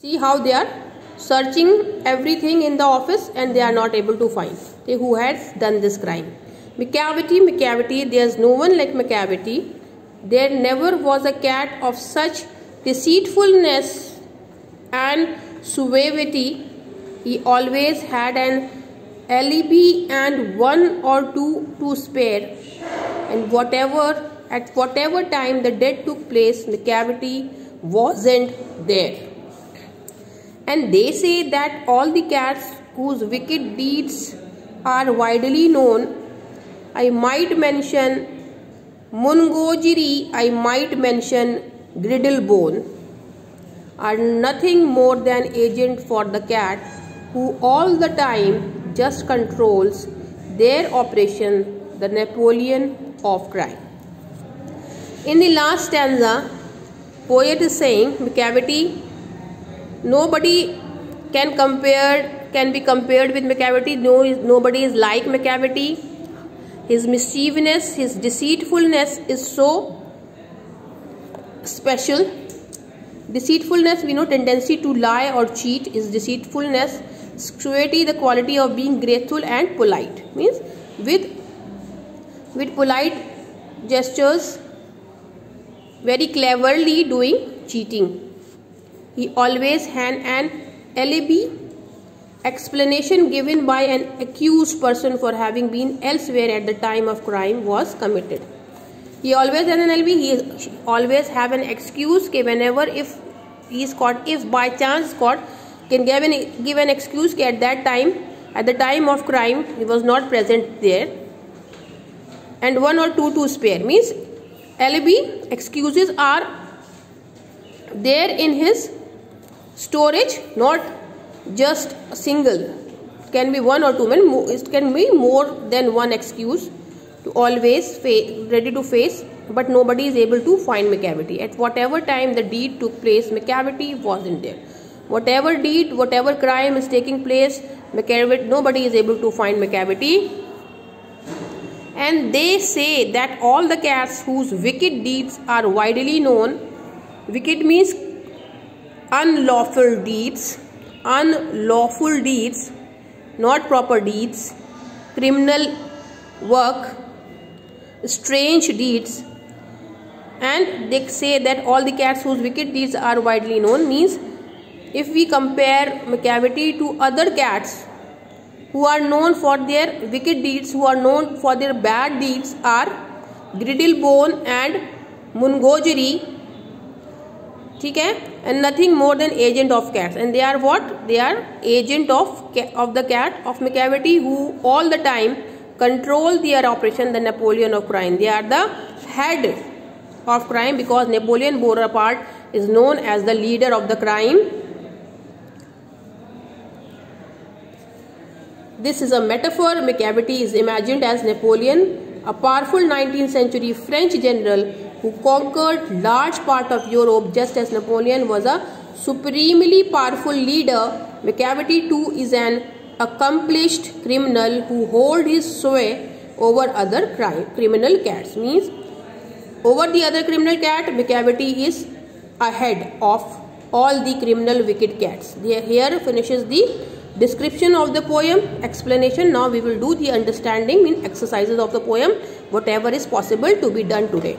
See how they are searching everything in the office and they are not able to find who has done this crime. Macavity, there's no one like Macavity. There never was a cat of such deceitfulness and suavity. He always had an alibi and one or two to spare. And at whatever time the death took place, Macavity wasn't there. And they say that all the cats whose wicked deeds are widely known, I might mention Mungojiri, I might mention Griddlebone, are nothing more than agent for the cat who all the time just controls their operation, the Napoleon of crime. In the last stanza, poet is saying Macavity, nobody can be compared with Macavity. Nobody is like Macavity. His mischievousness, his deceitfulness is so special. Deceitfulness, we know, tendency to lie or cheat is deceitfulness. Cruelty, the quality of being graceful and polite, means with polite gestures, very cleverly doing cheating. He always had an alibi, explanation given by an accused person for having been elsewhere at the time of crime was committed. He always has an alibi. He always have an excuse. Whenever if he is caught, if by chance caught, can give an excuse at that time, at the time of crime, he was not present there. And one or two to spare, means alibi excuses are there in his storage, not just a single. It can be one or two, it can be more than one excuse to always ready to face, but nobody is able to find Macavity. At whatever time the deed took place, Macavity wasn't there. Whatever deed, whatever crime is taking place, nobody is able to find Macavity. And they say that all the cats whose wicked deeds are widely known, wicked means unlawful deeds, not proper deeds, criminal work, strange deeds. And they say that all the cats whose wicked deeds are widely known, means if we compare Macavity to other cats who are known for their wicked deeds, who are known for their bad deeds, are Griddlebone and Mungojiri, and nothing more than agent of cats. And they are what? They are agent of the cat of Macavity, who all the time control their operation, the Napoleon of crime. They are the head of crime, because Napoleon Bonaparte is known as the leader of the crime. This is a metaphor. Macavity is imagined as Napoleon, a powerful 19th century French general who conquered large part of Europe just as Napoleon was a supremely powerful leader. Macavity too is an accomplished criminal who holds his sway over other criminal cats. Means over the other criminal cat, Macavity is ahead of all the criminal wicked cats. Here finishes the description of the poem, explanation. Now we will do the understanding, exercises of the poem, whatever is possible to be done today.